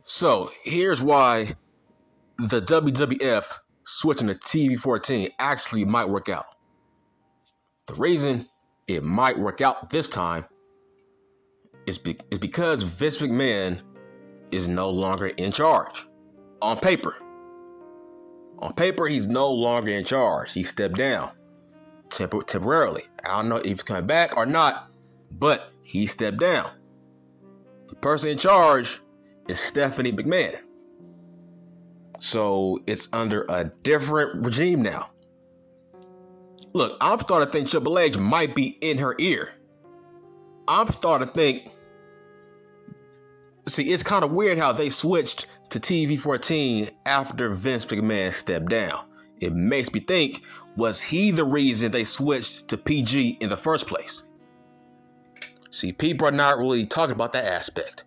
So here's why the WWF switching to TV-14 actually might work out. The reason it might work out this time is because Vince McMahon is no longer in charge. On paper. On paper, he's no longer in charge. He stepped down temporarily. I don't know if he's coming back or not, but he stepped down. The person in charge is Stephanie McMahon. So it's under a different regime now. Look, I'm starting to think Triple H might be in her ear. I'm starting to think, see, it's kind of weird how they switched to TV-14 after Vince McMahon stepped down. It makes me think, was he the reason they switched to PG in the first place? See, people are not really talking about that aspect.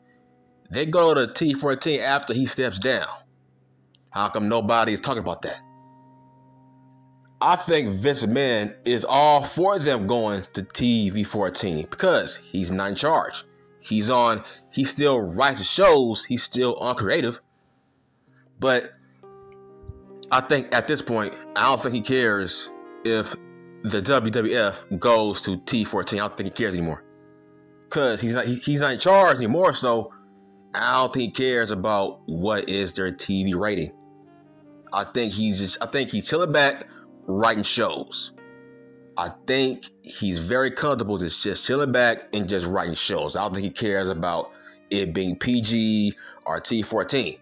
They go to TV-14 after he steps down. How come nobody is talking about that? I think Vince McMahon is all for them going to TV-14 because he's not in charge. He still writes the shows, he's still on creative. But I think at this point, I don't think he cares if the WWF goes to TV-14. I don't think he cares anymore. Because he's not in charge anymore, so I don't think he cares about what is their TV rating. I think he's chilling back, writing shows. I think he's very comfortable just chilling back and just writing shows. I don't think he cares about it being PG or T14.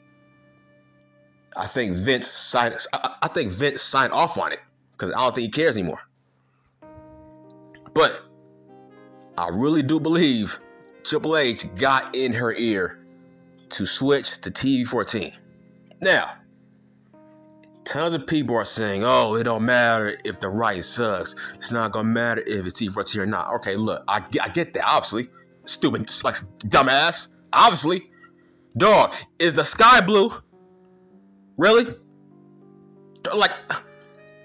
I think Vince signed off on it because I don't think he cares anymore. But I really do believe Triple H got in her ear to switch to TV-14. Now, tons of people are saying, oh, it don't matter if the writing sucks. It's not going to matter if it's TV-14 or not. Okay, look, I get that, obviously. Stupid, like, dumbass. Obviously. Dog, is the sky blue? Really? Like,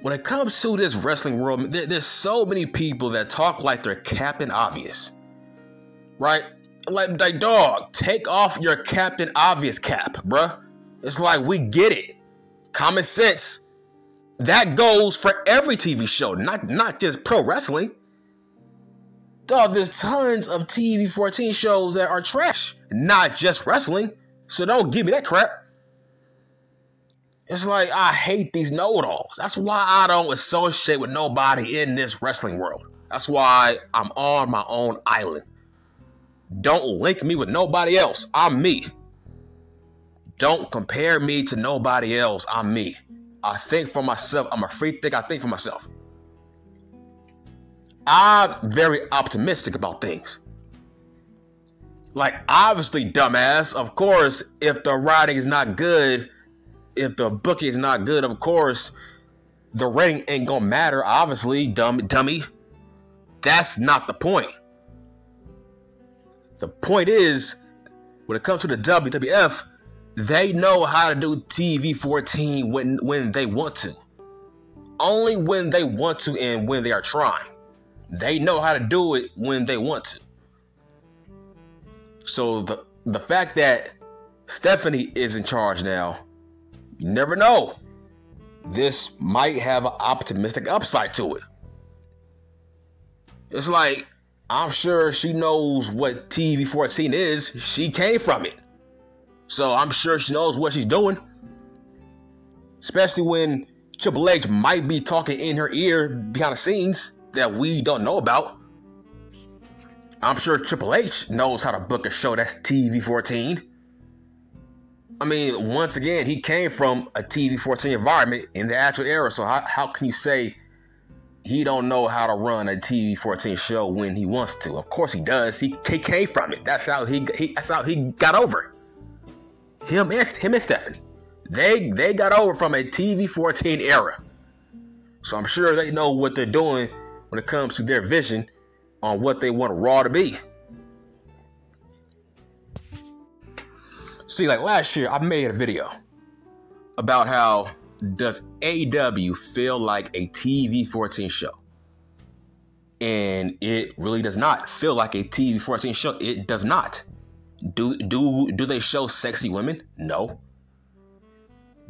when it comes to this wrestling world, there's so many people that talk like they're Captain Obvious. Right? Like, dog, take off your Captain Obvious cap, bruh. It's like, we get it. Common sense. That goes for every TV show, not just pro wrestling. Dog, there's tons of TV-14 shows that are trash, not just wrestling. So don't give me that crap. It's like, I hate these know-it-alls. That's why I don't associate with nobody in this wrestling world. That's why I'm on my own island. Don't link me with nobody else. I'm me. Don't compare me to nobody else. I'm me. I think for myself. I'm a free thinker. I think for myself. I'm very optimistic about things. Like, obviously, dumbass, of course, if the writing is not good, if the booking is not good, of course, the rating ain't gonna matter, obviously, dummy. That's not the point. The point is, when it comes to the WWF, they know how to do TV-14 when they want to. Only when they want to and when they are trying. They know how to do it when they want to. So the fact that Stephanie is in charge now, you never know. This might have an optimistic upside to it. It's like, I'm sure she knows what TV-14 is. She came from it. So I'm sure she knows what she's doing. Especially when Triple H might be talking in her ear behind the scenes that we don't know about. I'm sure Triple H knows how to book a show that's TV-14. I mean, once again, he came from a TV-14 environment in the actual era. So how can you say he don't know how to run a TV-14 show when he wants to? Of course he does. He came from it. That's how he got over it. Him and Stephanie. They got over from a TV-14 era. So I'm sure they know what they're doing when it comes to their vision on what they want Raw to be. See, like last year, I made a video about how does AEW feel like a TV-14 show? And it really does not feel like a TV-14 show. It does not. Do they show sexy women? No.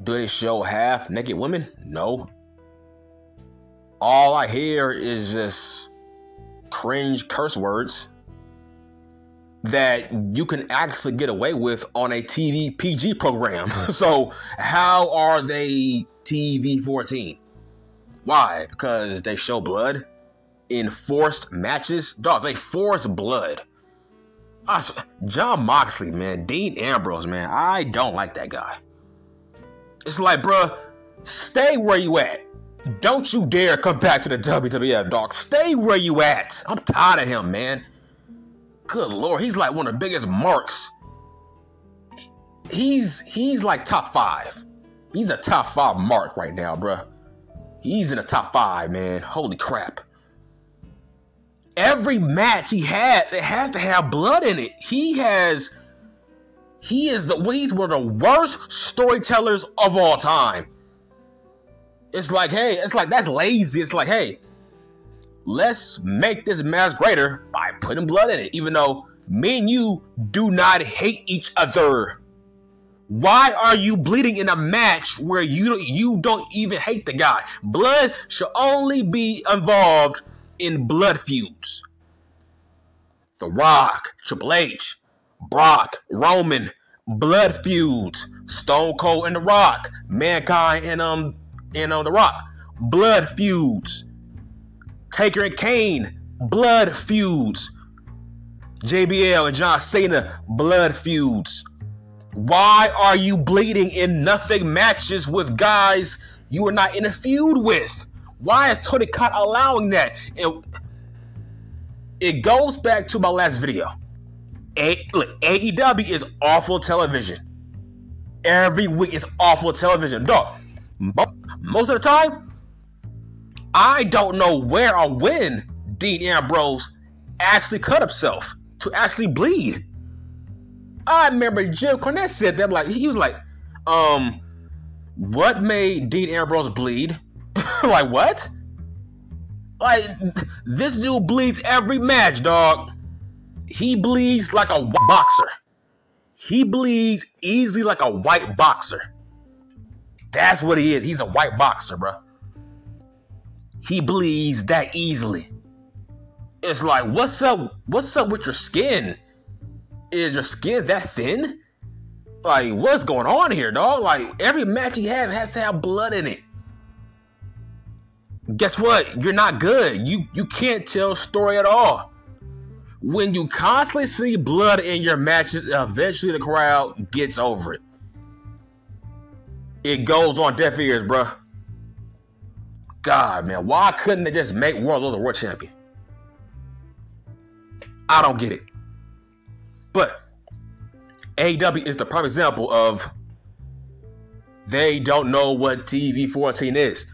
Do they show half naked women? No. All I hear is just cringe curse words that you can actually get away with on a TV PG program. So how are they TV-14? Why? Because they show blood in forced matches? Dog, they force blood. John Moxley, man, Dean Ambrose, man, I don't like that guy. It's like, bruh, stay where you at. Don't you dare come back to the WWF, dog. Stay where you at. I'm tired of him, man. Good Lord, he's like one of the biggest marks. He's like top 5. He's a top 5 mark right now, bruh. He's in the top 5, man. Holy crap. Every match he has, it has to have blood in it. He's one of the worst storytellers of all time. It's like, hey, that's lazy. It's like, hey, let's make this match greater by putting blood in it, even though me and you do not hate each other. Why are you bleeding in a match where you don't even hate the guy? Blood should only be involved in blood feuds. The Rock, Triple H, Brock, Roman, blood feuds. Stone Cold and The Rock, Mankind and The Rock, blood feuds. Taker and Kane, blood feuds. JBL and John Cena, blood feuds. Why are you bleeding in nothing matches with guys you are not in a feud with? Why is Tony Khan allowing that? It goes back to my last video. Look, AEW is awful television. Every week is awful television. Dog, most of the time, I don't know where or when Dean Ambrose actually cut himself to actually bleed. I remember Jim Cornette said that, like, he was like, what made Dean Ambrose bleed? Like, what? Like, this dude bleeds every match, dog. He bleeds like a boxer. He bleeds easily like a white boxer. That's what he is. He's a white boxer, bro. He bleeds that easily. It's like, what's up with your skin? Is your skin that thin? Like, what's going on here, dog? Like, every match he has to have blood in it. Guess what? You're not good. You can't tell a story at all. When you constantly see blood in your matches, eventually the crowd gets over it. It goes on deaf ears, bro. God, man, why couldn't they just make Wardlow the world champion? I don't get it. But AEW is the prime example of they don't know what TV-14 is.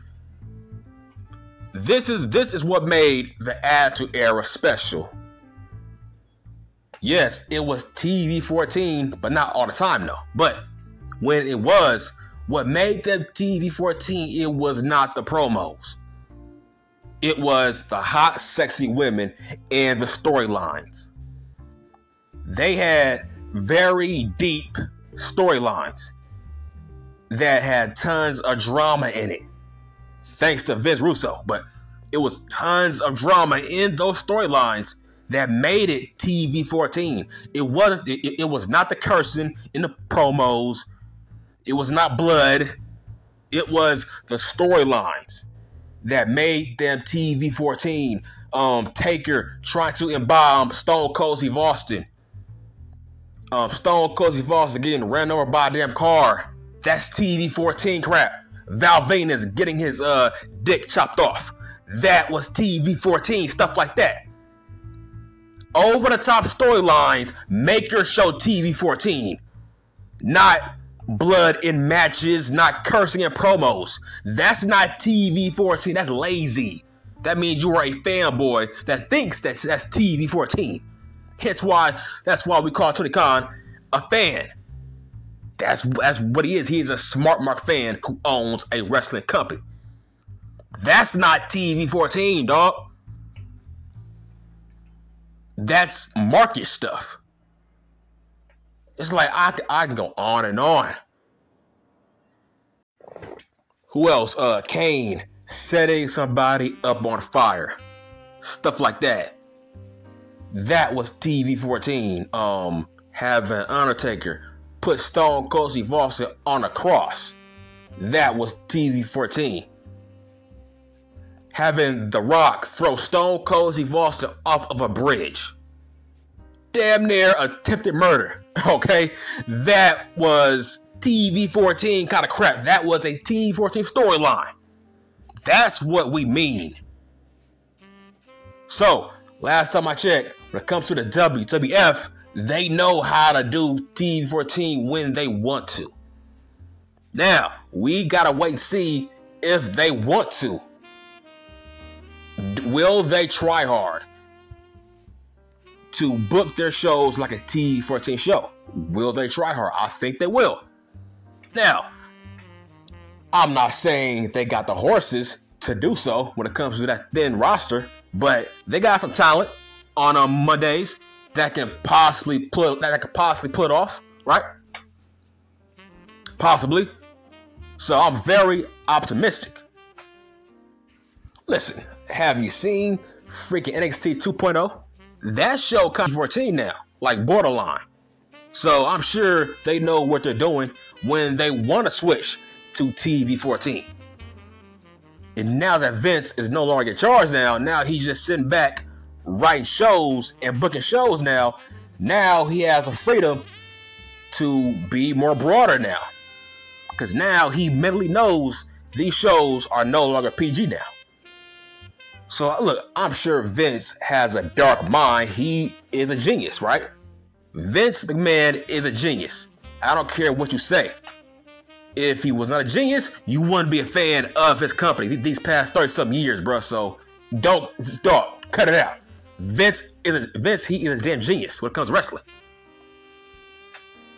This is what made the Attitude Era special. Yes, it was TV-14, but not all the time though. But when it was, what made them TV-14, it was not the promos. It was the hot, sexy women and the storylines. They had very deep storylines that had tons of drama in it. Thanks to Vince Russo. But it was tons of drama in those storylines that made it TV-14. It was not the cursing in the promos. It was not blood. It was the storylines that made them TV-14. Taker trying to embalm Stone Cold Steve Austin. Stone Cold Steve Austin getting ran over by a damn car. That's TV-14 crap. Val Venis getting his dick chopped off. That was TV-14, stuff like that. Over the top storylines make your show TV-14. Not blood in matches, not cursing in promos. That's not TV-14, that's lazy. That means you are a fanboy that thinks that's TV-14. That's why we call Tony Khan a fan. That's what he is. He is a smart mark fan who owns a wrestling company. That's not TV-14, dog. That's market stuff. It's like I can go on and on. Who else? Kane setting somebody up on fire. Stuff like that. That was TV-14. Having Undertaker put Stone Cold Steve Austin on a cross. That was TV-14. Having The Rock throw Stone Cold Steve Austin off of a bridge. Damn near attempted murder. Okay? That was TV-14 kind of crap. That was a TV-14 storyline. That's what we mean. So, last time I checked, when it comes to the WWF, they know how to do TV-14 when they want to. Now, we gotta wait and see if they want to. Will they try hard to book their shows like a TV-14 show? Will they try hard? I think they will. Now, I'm not saying they got the horses to do so when it comes to that thin roster, but they got some talent on Mondays that can possibly pull it off, right? Possibly. So I'm very optimistic. Listen, have you seen freaking NXT 2.0? That show comes 14 now, like borderline. So I'm sure they know what they're doing when they want to switch to TV-14. And now that Vince is no longer in charge now he's just sitting back writing shows and booking shows now. Now he has a freedom to be more broader now. Because now he mentally knows these shows are no longer PG now. So look, I'm sure Vince has a dark mind. He is a genius, right? Vince McMahon is a genius. I don't care what you say. If he was not a genius, you wouldn't be a fan of his company these past 30-something years, bro. So cut it out. Vince, he is a damn genius when it comes to wrestling.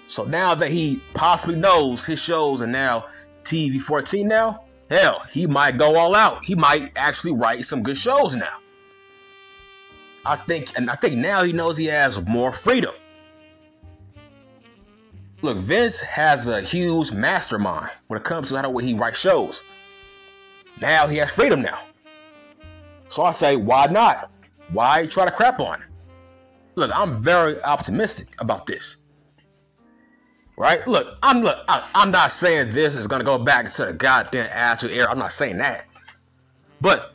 So now that he possibly knows his shows and now TV-14 now, hell, he might go all out. He might actually write some good shows now. I think now he knows he has more freedom. Look, Vince has a huge mastermind when it comes to how the way he writes shows. Now he has freedom now. So I say, why not? Why try to crap on it? Look, I'm very optimistic about this. Right? Look, I'm not saying this is gonna go back to the goddamn Attitude Era. I'm not saying that. But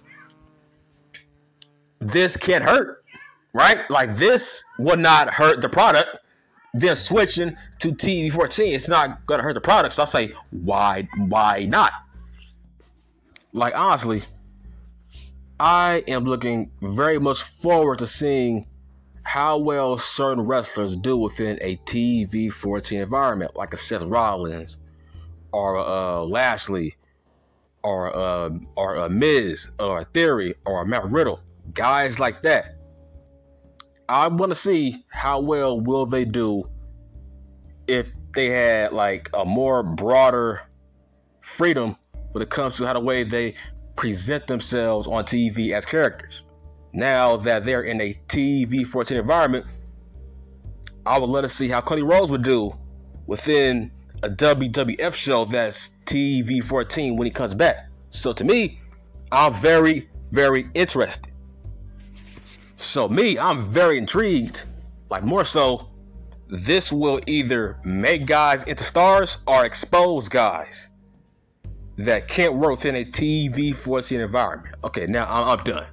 this can't hurt. Right? Like, this would not hurt the product. Then switching to TV-14, it's not gonna hurt the product. So I say, why not? Like, honestly, I am looking very much forward to seeing how well certain wrestlers do within a TV-14 environment, like a Seth Rollins or a Lashley or a Miz or a Theory or a Matt Riddle, guys like that. I want to see how well will they do if they had like a more broader freedom when it comes to how the way they present themselves on TV as characters. Now that they're in a TV-14 environment, I would love to see how Cody Rhodes would do within a WWF show that's TV-14 when he comes back. So to me, I'm very, very interested. So I'm very intrigued. Like, more so, this will either make guys into stars or expose guys that can't work within a TV-14 environment. Okay, now I'm done.